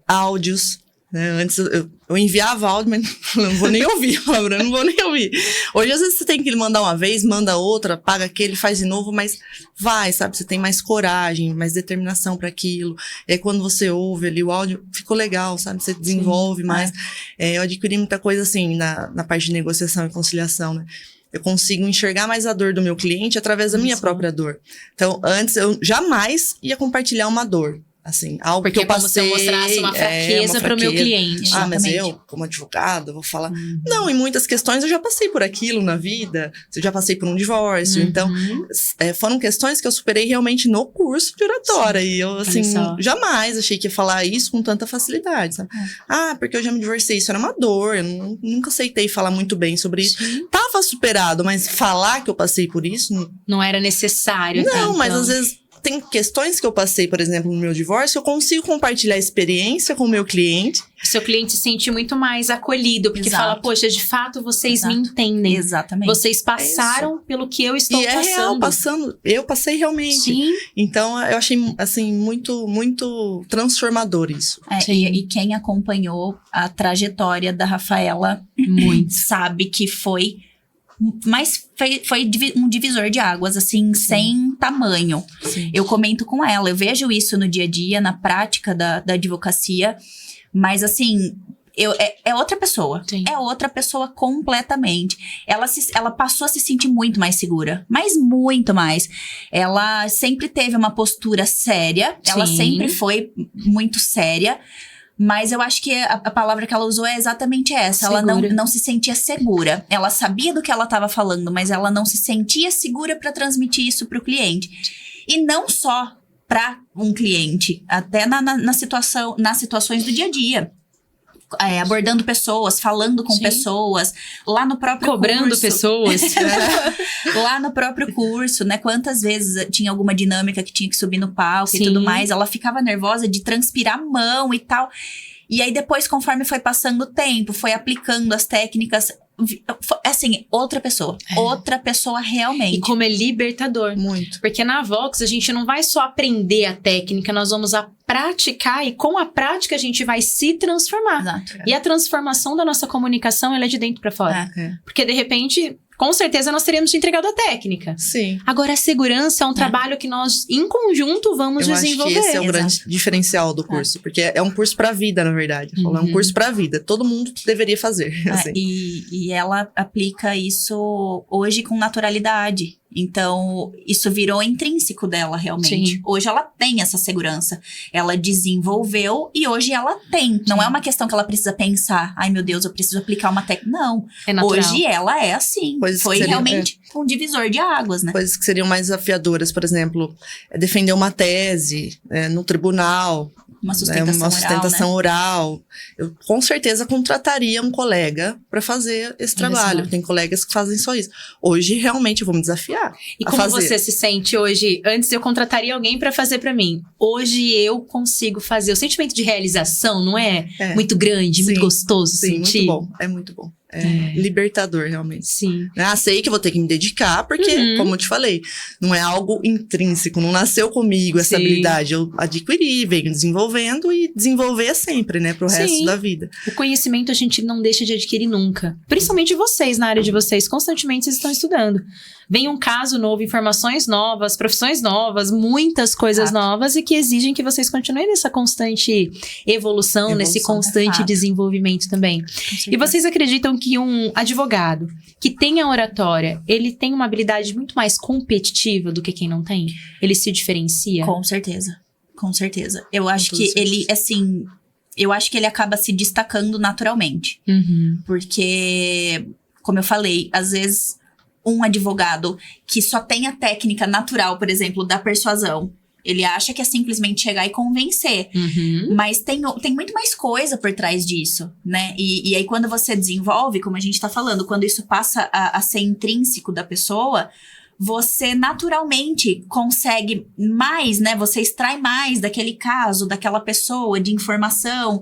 Áudios, né? Antes eu enviava áudio, mas não vou nem ouvir, não vou nem ouvir. Hoje, às vezes, você tem que mandar uma vez, manda outra, paga aquele, faz de novo, mas vai, sabe? Você tem mais coragem, mais determinação para aquilo. E aí, quando você ouve ali o áudio, ficou legal, sabe? Você desenvolve mais. Eu adquiri muita coisa, assim, na parte de negociação e conciliação, né? Eu consigo enxergar mais a dor do meu cliente através da minha própria dor. Então, antes, eu jamais ia compartilhar uma dor. Assim, algo Porque que eu passei, é como se eu mostrasse uma fraqueza para o meu cliente. Mas Exatamente. eu, como advogada, vou falar... Não, em muitas questões eu já passei por aquilo na vida. Eu já passei por um divórcio. Então, foram questões que eu superei realmente no curso de oratória. E eu, assim, jamais achei que ia falar isso com tanta facilidade, sabe? Porque eu já me divorciei. Isso era uma dor. Eu nunca aceitei falar muito bem sobre isso. Tava superado, mas falar que eu passei por isso... Não era necessário. Não, mas às vezes... Tem questões que eu passei, por exemplo, no meu divórcio, eu consigo compartilhar a experiência com o meu cliente. Seu cliente se sente muito mais acolhido, porque Exato. fala, poxa, de fato vocês Exato. me entendem. Exatamente. Vocês passaram pelo que eu estou passando. Real, eu passei realmente. Sim. Então, eu achei, assim, muito, muito transformador isso. E quem acompanhou a trajetória da Rafaela muito sabe que foi... Mas foi um divisor de águas, assim, sem tamanho. Sim. Eu comento com ela, eu vejo isso no dia a dia, na prática da advocacia. Mas, assim, é outra pessoa. Sim. É outra pessoa completamente. Ela passou a se sentir muito mais segura. Mas muito mais. Ela sempre teve uma postura séria. Ela Sim. sempre foi muito séria. Mas eu acho que a palavra que ela usou é exatamente essa. Segura. Ela não se sentia segura. Ela sabia do que ela estava falando, mas ela não se sentia segura para transmitir isso para o cliente. E não só para um cliente, até nas situações do dia a dia. Abordando pessoas, falando com Sim. pessoas, lá no próprio Cobrando curso. pessoas. Lá no próprio curso, né? Quantas vezes tinha alguma dinâmica que tinha que subir no palco Sim. e tudo mais. Ela ficava nervosa de transpirar a mão e tal. E aí depois, conforme foi passando o tempo, foi aplicando as técnicas... Assim, outra pessoa. Outra pessoa realmente. E como é libertador. Muito. Porque na Vox a gente não vai só aprender a técnica, nós vamos praticar e com a prática a gente vai se transformar. Exato. E a transformação da nossa comunicação, ela é de dentro pra fora. Porque de repente, com certeza nós teríamos te entregado a técnica. Sim. Agora a segurança é um trabalho que nós em conjunto vamos Eu desenvolver. acho que esse é o grande diferencial do curso. Porque é um curso pra vida, na verdade. É um curso pra vida. Todo mundo deveria fazer. Assim. E ela aplica isso hoje com naturalidade. Então, isso virou intrínseco dela, realmente. Sim. Hoje ela tem essa segurança. Ela desenvolveu e hoje ela tem. Não é uma questão que ela precisa pensar. Ai, meu Deus, eu preciso aplicar uma técnica. Não. É natural. Hoje ela é assim. Coisas Foi que seria, realmente um divisor de águas, né? Coisas que seriam mais desafiadoras, por exemplo, defender uma tese no tribunal. Uma sustentação, oral. Eu com certeza contrataria um colega para fazer esse trabalho. Tem colegas que fazem só isso. Hoje, realmente, eu vou me desafiar. E como você se sente hoje? Antes eu contrataria alguém para fazer para mim. Hoje eu consigo fazer. O sentimento de realização não é muito grande, muito gostoso sentir? Muito bom. É muito bom. Libertador, realmente. Sim. Sei que eu vou ter que me dedicar, porque, como eu te falei, não é algo intrínseco, não nasceu comigo essa habilidade. Eu adquiri, venho desenvolvendo e desenvolver sempre, né, pro resto da vida. O conhecimento a gente não deixa de adquirir nunca. Principalmente vocês, na área de vocês, constantemente vocês estão estudando. Vem um caso novo, informações novas, profissões novas, muitas coisas novas e que exigem que vocês continuem nessa constante evolução nesse constante desenvolvimento também. E vocês acreditam que um advogado que tem a oratória, ele tem uma habilidade muito mais competitiva do que quem não tem? Ele se diferencia? Com certeza. Com certeza. Eu acho Com que toda ele, assim... Eu acho que ele acaba se destacando naturalmente. Uhum. Porque, como eu falei, às vezes um advogado que só tem a técnica natural, por exemplo, da persuasão, ele acha que é simplesmente chegar e convencer. Uhum. Mas tem muito mais coisa por trás disso, né? E aí, quando você desenvolve, como a gente tá falando, quando isso passa a ser intrínseco da pessoa, você naturalmente consegue mais, né? Você extrai mais daquele caso, daquela pessoa, de informação.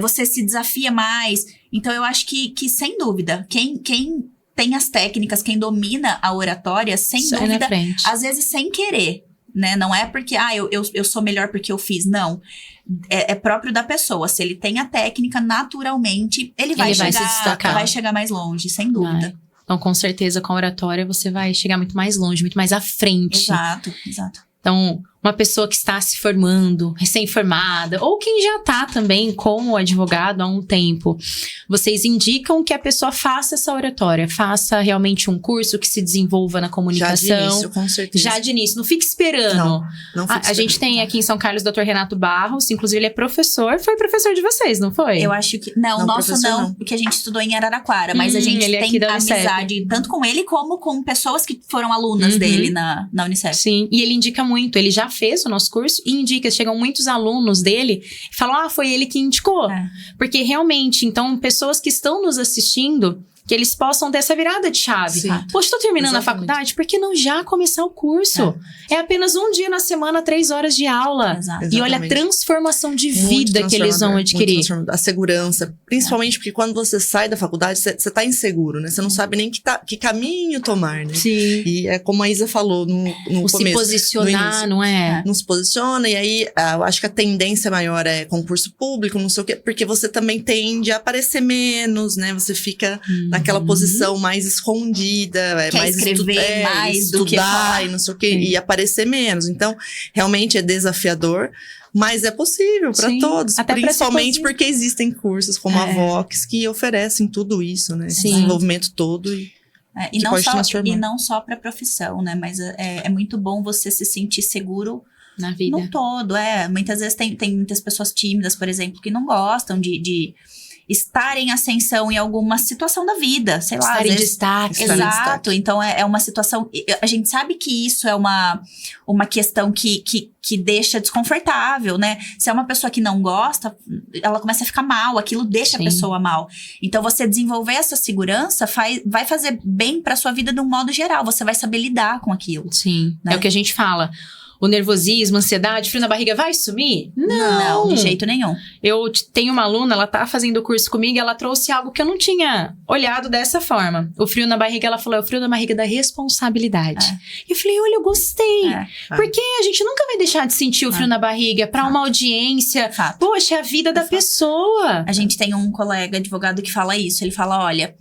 Você se desafia mais. Então, eu acho que sem dúvida, quem tem as técnicas, quem domina a oratória, sem Sai na dúvida, frente. às vezes sem querer, né? Não é porque, eu sou melhor porque eu fiz, não. É próprio da pessoa. Se ele tem a técnica, naturalmente, ele vai se chegar, destacar. vai chegar mais longe, sem dúvida. Vai. Então, com certeza, com a oratória, você vai chegar muito mais longe, muito mais à frente. Exato. Então, uma pessoa que está se formando, recém-formada, ou quem já está também como advogado há um tempo, vocês indicam que a pessoa faça essa oratória, faça realmente um curso que se desenvolva na comunicação. Já de início, com certeza. Já de início, não fique esperando. Não fique A gente tem aqui em São Carlos o Dr. Renato Barros, inclusive ele é professor, foi professor de vocês, não foi? Eu acho que... Não, Não, nosso professor, não, não. porque a gente estudou em Araraquara. Mas a gente ele é aqui tem da Unicef. amizade tanto com ele como com pessoas que foram alunas dele na Unicef. Sim, e ele indica muito, ele já fez o nosso curso e indica, chegam muitos alunos dele e falam, foi ele que indicou. Porque realmente, então, pessoas que estão nos assistindo, que eles possam ter essa virada de chave. Sim. Poxa, estou terminando Exatamente. a faculdade, por que não já começar o curso? É apenas um dia na semana, 3 horas de aula. Exato. E olha a Exatamente. transformação de Muito vida que eles vão transformador, adquirir. muito transformador. A segurança, principalmente porque quando você sai da faculdade, você tá inseguro, né? Você não sabe nem que caminho tomar, né? Sim. E é como a Isa falou no O começo. se posicionar, início. não é? Não se posiciona, e aí eu acho que a tendência maior é concurso público, não sei o quê, porque você também tende a aparecer menos, né? Você fica naquela posição mais escondida, Quer mais escrever mais do que estudar falar. e não sei o quê, e aparecer menos. Então, realmente é desafiador, mas é possível para Sim, todos, até pra se principalmente posicionar. porque existem cursos como a Vox que oferecem tudo isso, né? Esse Sim. desenvolvimento todo. E Que pode transformar. não só para profissão, né? Mas é muito bom você se sentir seguro Na vida. no todo. Muitas vezes tem muitas pessoas tímidas, por exemplo, que não gostam de estar em ascensão em alguma situação da vida, sei lá. Estar às em vezes- destaque. Estar em Exato, destaque. então é uma situação. A gente sabe que isso é uma questão que deixa desconfortável, né? Se é uma pessoa que não gosta, ela começa a ficar mal, aquilo deixa Sim. a pessoa mal. Então, você desenvolver essa segurança vai fazer bem pra sua vida de um modo geral, você vai saber lidar com aquilo. Sim, Né? é o que a gente fala. O nervosismo, a ansiedade, frio na barriga vai sumir? Não, de jeito nenhum. Eu tenho uma aluna, ela tá fazendo o curso comigo e ela trouxe algo que eu não tinha olhado dessa forma. O frio na barriga, ela falou, é o frio na barriga da responsabilidade. E eu falei, olha, eu gostei. Porque a gente nunca vai deixar de sentir o frio na barriga pra uma audiência. Fato. Poxa, é a vida da pessoa. A gente tem um colega advogado que fala isso. Ele fala, olha,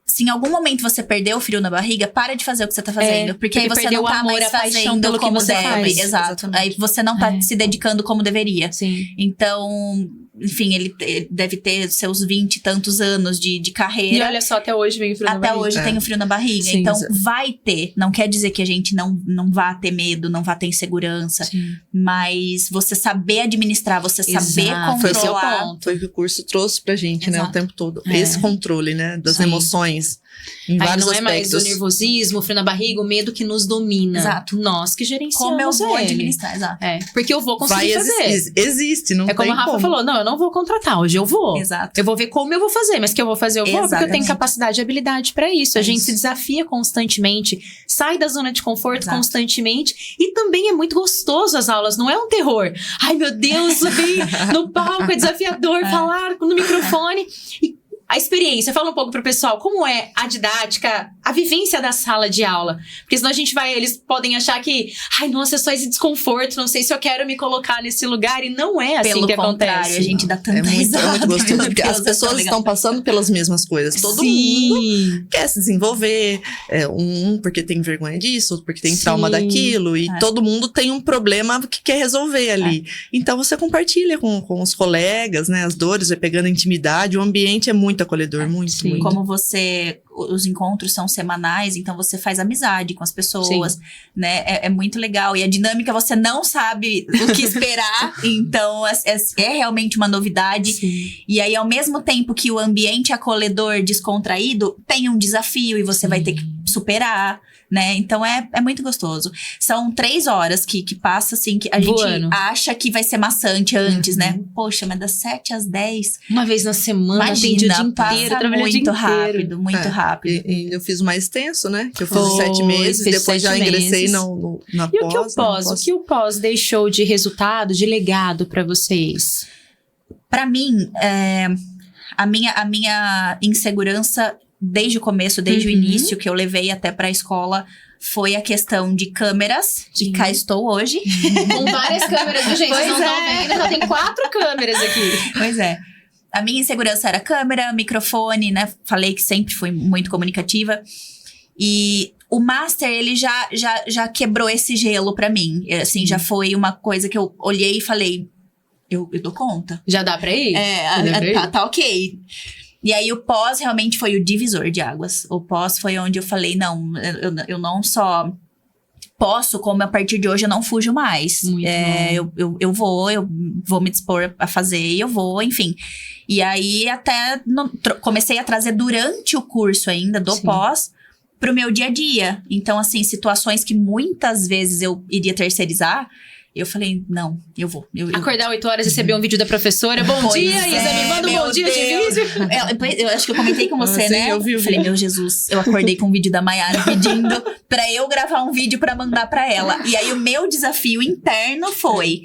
se em algum momento você perdeu o frio na barriga, para de fazer o que você tá fazendo. Porque aí porque você perdeu não o tá amor, mais a paixão fazendo pelo que como você deve. faz. Exato. Aí você não tá se dedicando como deveria. Sim. Então, enfim, ele deve ter seus 20 e tantos anos de E carreira. olha só, até hoje vem o frio na Até barriga. hoje tem o frio na barriga. Sim, então, exato. vai ter. Não quer dizer que a gente não vá ter medo, não vá ter insegurança. Sim. Mas você saber administrar, você saber Exato, esse é o controlar. ponto. Foi o que o curso trouxe pra gente, né? Exato. O tempo todo. É. Esse controle, né? Das Sim. emoções. Em Aí vários não é mais o aspectos. nervosismo, o frio na barriga, o medo que nos domina. Exato. Nós que gerenciamos Como eu vou ele. administrar, exato. Porque eu vou conseguir fazer. Existe, não É como tem a Rafa como. falou, não, eu não vou contratar, hoje eu vou. Exato. Eu vou ver como eu vou fazer, mas que eu vou fazer, eu vou, porque eu tenho Exatamente. capacidade e habilidade pra isso. A gente isso. se desafia constantemente, sai da zona de conforto Exato. constantemente, e também é muito gostoso as aulas, não é um terror. Ai, meu Deus, subir no palco, é desafiador falar no microfone. E a experiência, fala um pouco pro pessoal, como é a didática, a vivência da sala de aula? Porque senão eles podem achar que, ai, nossa, é só esse desconforto, não sei se eu quero me colocar nesse lugar, e não é assim Pelo que contrário, acontece. a gente dá tanta É muito risada. gostoso, meu porque Deus, as é pessoas tão legal. estão passando pelas mesmas coisas. Todo mundo quer se desenvolver, porque tem vergonha disso, outro porque tem trauma Sim. daquilo, e todo mundo tem um problema que quer resolver ali. Então você compartilha com os colegas, né, as dores, vai pegando intimidade, o ambiente é muito acolhedor, muito, Sim. muito. Como os encontros são semanais, então você faz amizade com as pessoas, né? É muito legal. E a dinâmica, você não sabe o que esperar, então é realmente uma novidade. Sim. E aí, ao mesmo tempo que o ambiente acolhedor, descontraído, tem um desafio e você vai ter que superar, né? Então é muito gostoso. São 3 horas que passa, assim, que a Voando. gente acha que vai ser maçante antes, né? Poxa, mas das 7 às 10, Uma vez na semana, tem dia o dia imagina, inteiro, passa trabalhando o dia muito inteiro. rápido, muito É, rápido. E eu fiz o mais tenso, né? Que eu fiz Foi, 7 meses, fez depois 7 já ingressei meses. na E o que o pós. pós? né? O que o pós deixou de resultado, de legado pra vocês? Pra mim, a minha insegurança desde o começo, desde o início, que eu levei até pra escola, foi a questão de câmeras, que cá estou hoje. Com várias câmeras, viu, gente? Pois Vocês não estão é. vendo, já tem 4 câmeras aqui. Pois é. A minha insegurança era câmera, microfone, né? Falei que sempre fui muito comunicativa. E o Master, ele já quebrou esse gelo pra mim. Assim, já foi uma coisa que eu olhei e falei, eu dou conta. Já dá pra ir? Já dá pra ir? Tá ok. E aí, o pós realmente foi o divisor de águas. O pós foi onde eu falei, não, eu não só posso, como a partir de hoje eu não fujo mais. Muito bom. Eu vou me dispor a fazer e eu vou, enfim. E aí, até comecei a trazer durante o curso ainda, do Sim. pós, pro meu dia a dia. Então, assim, situações que muitas vezes eu iria terceirizar, eu falei, não, eu vou. Acordar 8 horas e receber um vídeo da professora. Bom Pois dia, é, Isa, me manda um meu bom dia de Deus. vídeo. Eu acho que eu comentei com você, Sim, né? eu vi. Falei, meu Jesus, eu acordei com um vídeo da Mayara pedindo pra eu gravar um vídeo pra mandar pra ela. E aí, o meu desafio interno foi,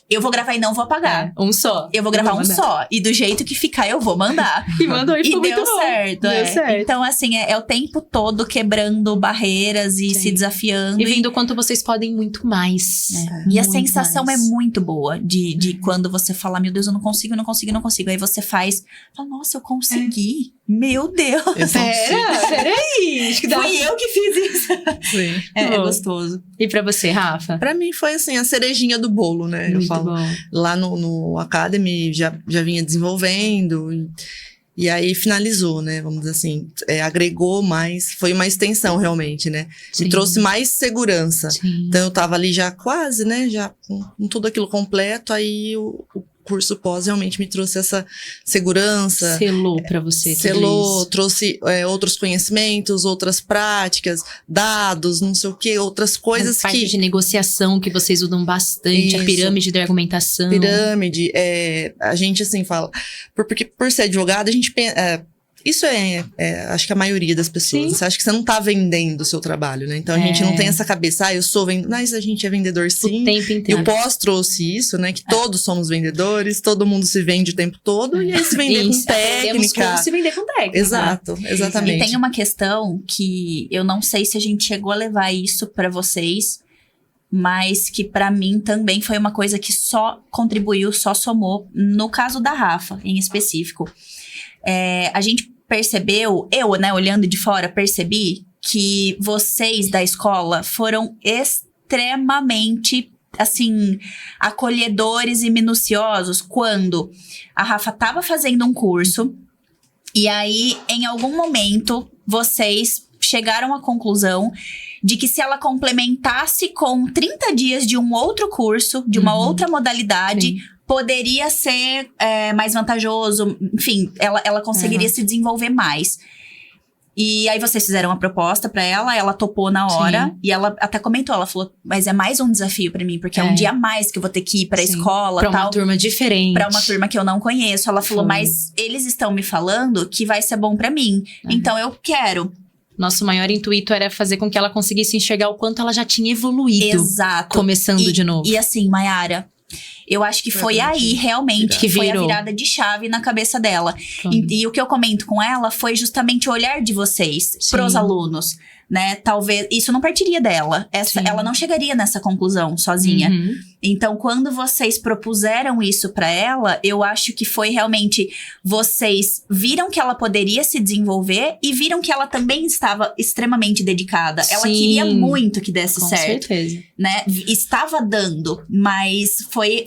eu vou gravar e não vou apagar. Um só. Eu vou gravar um mandar. só. E do jeito que ficar, eu vou mandar. E mandou e E ficou muito deu bom. certo, Deu certo. Então, assim, é o tempo todo quebrando barreiras e Sim. se desafiando. E vendo o quanto vocês podem muito mais. E a Muito sensação mais. é muito boa de quando você fala, meu Deus, eu não consigo. Aí você faz, fala, nossa, eu consegui. Meu Deus. Peraí. Acho que dá. Fui eu que fiz isso. Sim. É Bom. gostoso. E pra você, Rafa? Pra mim foi assim, a cerejinha do bolo, né? Eu Muito falo. bom. Lá no Academy já vinha desenvolvendo. E aí finalizou, né? Vamos dizer assim, agregou mais, foi uma extensão realmente, né? Sim. Me trouxe mais segurança. Sim. Então eu tava ali já quase, né? Já com tudo aquilo completo, aí o curso pós realmente me trouxe essa segurança. Selou pra você tudo Selou, isso. trouxe outros conhecimentos, outras práticas, dados, não sei o quê, outras coisas A parte que... de negociação que vocês usam bastante, a Isso. pirâmide da argumentação. Pirâmide, a gente assim fala, porque por ser advogado, a gente pensa, isso acho que a maioria das pessoas, Sim. você acha que você não tá vendendo o seu trabalho, né? Então a gente não tem essa cabeça, eu sou vendedor, mas a gente é vendedor sim. O tempo E inteiro. o pós trouxe isso, né? Que todos somos vendedores, todo mundo se vende o tempo todo, e aí se vender com Isso, aprendemos técnica. como se vender com técnica. Exato, exatamente. E tem uma questão que eu não sei se a gente chegou a levar isso pra vocês, mas que pra mim também foi uma coisa que só contribuiu, só somou, no caso da Rafa, em específico. A gente percebeu, eu, né, olhando de fora, percebi que vocês da escola foram extremamente, assim, acolhedores e minuciosos quando a Rafa tava fazendo um curso e aí, em algum momento, vocês chegaram à conclusão de que se ela complementasse com 30 dias de um outro curso, de uma outra modalidade, Sim. poderia ser mais vantajoso. Enfim, ela conseguiria se desenvolver mais. E aí vocês fizeram uma proposta pra ela topou na hora. Sim. E ela até comentou, ela falou, mas é mais um desafio pra mim, porque é um dia a mais que eu vou ter que ir pra Sim. escola, Pra tal. uma turma diferente. Pra uma turma que eu não conheço. Ela falou, Foi. mas eles estão me falando que vai ser bom pra mim. Então eu quero. Nosso maior intuito era fazer com que ela conseguisse enxergar o quanto ela já tinha evoluído. Exato. Começando de novo. E assim, Mayara, eu acho que foi aí realmente Que que foi a virou. virada de chave na cabeça dela. Foi. E o que eu comento com ela foi justamente o olhar de vocês Sim. pros alunos. né? Talvez isso não partiria dela. Ela não chegaria nessa conclusão sozinha. Então, quando vocês propuseram isso pra ela, eu acho que foi realmente vocês viram que ela poderia se desenvolver e viram que ela também estava extremamente dedicada. Ela queria muito que desse certo. Com certeza. Né? Estava dando, mas foi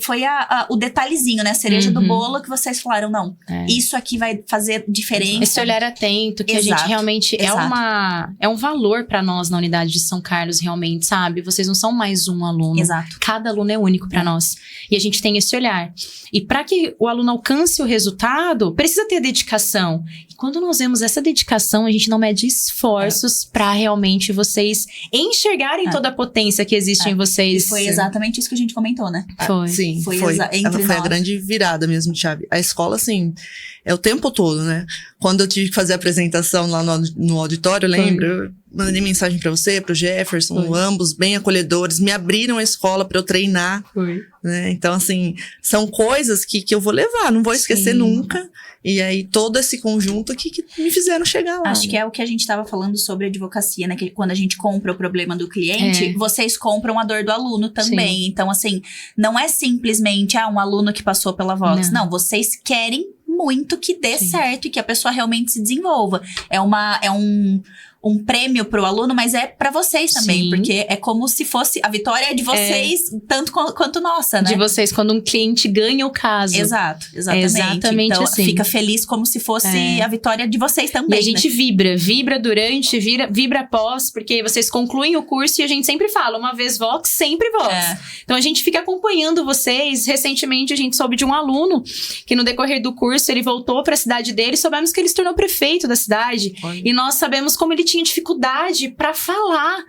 o detalhezinho, né? A cereja do bolo que vocês falaram, não, isso aqui vai fazer diferença. Esse olhar atento, que a gente realmente é um valor pra nós na unidade de São Carlos, realmente, sabe? Vocês não são mais um aluno. Exato. Cada aluno é único pra nós. E a gente tem esse olhar. E pra que o aluno alcance o resultado, precisa ter dedicação. E quando nós vemos essa dedicação, a gente não mede esforços pra realmente vocês enxergarem toda a potência que existe em vocês. E foi exatamente isso que a gente comentou, né? Foi. Sim, Foi foi entre a grande virada mesmo de chave. A escola, assim, é o tempo todo, né? Quando eu tive que fazer a apresentação lá no auditório, lembra? Eu mandei mensagem pra você, pro Jefferson, ambos bem acolhedores, me abriram a escola pra eu treinar. Né? Então, assim, são coisas que eu vou levar, não vou esquecer nunca. E aí, todo esse conjunto que me fizeram chegar lá. Acho que é o que a gente tava falando sobre advocacia, né? Que quando a gente compra o problema do cliente, vocês compram a dor do aluno também. Sim. Então, assim, não é simplesmente, um aluno que passou pela Vox. Não, vocês querem muito que dê certo e que a pessoa realmente se desenvolva. É um prêmio pro aluno, mas é pra vocês também, porque é como se fosse a vitória é de vocês, tanto quanto nossa, né? De vocês, quando um cliente ganha o caso. Exato, exatamente. Exatamente então, assim. Fica feliz como se fosse a vitória de vocês também. E a gente vibra durante, vibra após, porque vocês concluem o curso e a gente sempre fala, uma vez Vox, sempre Vox. Então a gente fica acompanhando vocês. Recentemente a gente soube de um aluno que no decorrer do curso ele voltou pra cidade dele, soubemos que ele se tornou prefeito da cidade. E nós sabemos como ele tinha dificuldade pra falar.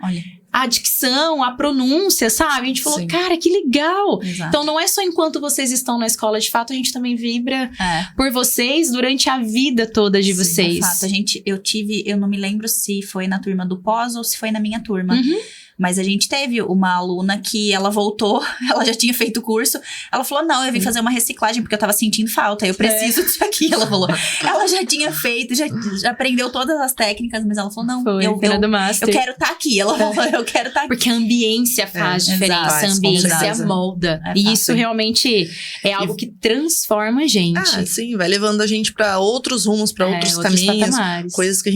A dicção, a pronúncia, sabe? A gente falou, cara, que legal! Exato. Então, não é só enquanto vocês estão na escola, de fato, a gente também vibra por vocês durante a vida toda de vocês. De fato, eu não me lembro se foi na turma do pós ou se foi na minha turma. Mas a gente teve uma aluna que ela voltou, ela já tinha feito o curso. Ela falou, não, eu vim fazer uma reciclagem porque eu tava sentindo falta. Eu preciso disso aqui, ela falou. Ela já tinha feito, já aprendeu todas as técnicas. Mas ela falou, não, eu quero estar aqui. Ela falou, eu quero estar aqui. Porque a ambiência faz diferença, a ambiência molda. E isso realmente é algo que transforma a gente. Sim, vai levando a gente pra outros rumos, pra outros caminhos. Patamares. Coisas que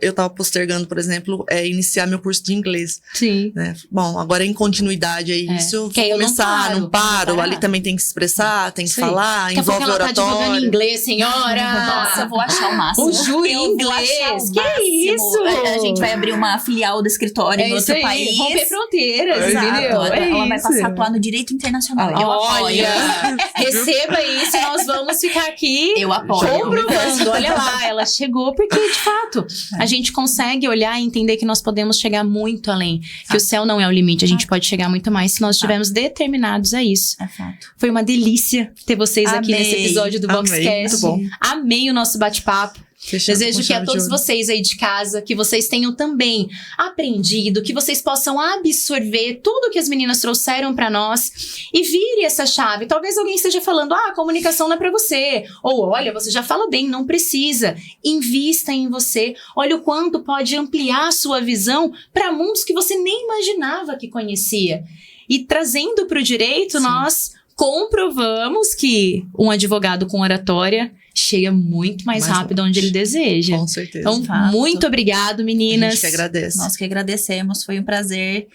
eu tava postergando, por exemplo, iniciar meu curso de inglês. Sim. Né? Bom, agora em continuidade é isso. Que vou começar, não paro. Ali também tem que se expressar, tem que falar, envolve oratório. Daqui a pouco ela tá divulgando inglês, senhora. Nossa, eu vou achar o máximo. O júri em inglês. Que isso? A gente vai abrir uma filial do escritório em outro país. Romper fronteiras, entendeu? Ela vai passar a atuar no direito internacional. Eu apoio. Receba isso e nós vamos ficar aqui. Eu apoio. Comprovando. Olha lá, ela chegou porque, de fato, a gente consegue olhar e entender que nós podemos chegar muito além. Que o céu não é o limite, a gente pode chegar muito mais se nós estivermos determinados a isso. É fato. Foi uma delícia ter vocês aqui nesse episódio do Voxcast. Muito bom. Amei o nosso bate-papo. Desejo que a todos vocês aí de casa, que vocês tenham também aprendido, que vocês possam absorver tudo que as meninas trouxeram pra nós e vire essa chave. Talvez alguém esteja falando, a comunicação não é pra você. Ou, olha, você já fala bem, não precisa. Invista em você. Olha o quanto pode ampliar a sua visão pra mundos que você nem imaginava que conhecia. E trazendo pro direito, nós comprovamos que um advogado com oratória chega muito mais rápido onde ele deseja. Com certeza. Então, muito obrigado, meninas. A gente que agradece. Nós que agradecemos, foi um prazer.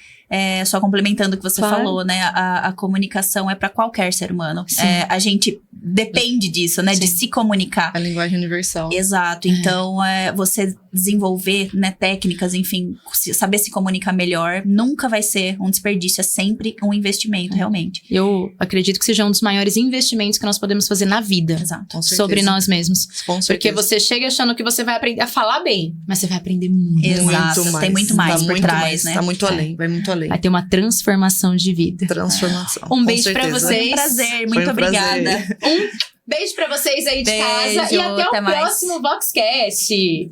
Só complementando o que você falou, né? A comunicação é para qualquer ser humano. A gente depende disso, né? De se comunicar. A linguagem universal. Exato. Então, você desenvolver, né, técnicas, enfim, saber se comunicar melhor, nunca vai ser um desperdício, é sempre um investimento, realmente. Eu acredito que seja um dos maiores investimentos que nós podemos fazer na vida. Exato. Sobre nós mesmos. Com certeza. Porque você chega achando que você vai aprender a falar bem, mas você vai aprender muito. Exato. Muito mais. Tem muito mais por trás, né? Tá muito além, vai muito além. Vai ter uma transformação de vida. Transformação. Um beijo pra vocês. Foi um prazer, muito obrigada. Beijo pra vocês aí de casa e até o próximo Voxcast.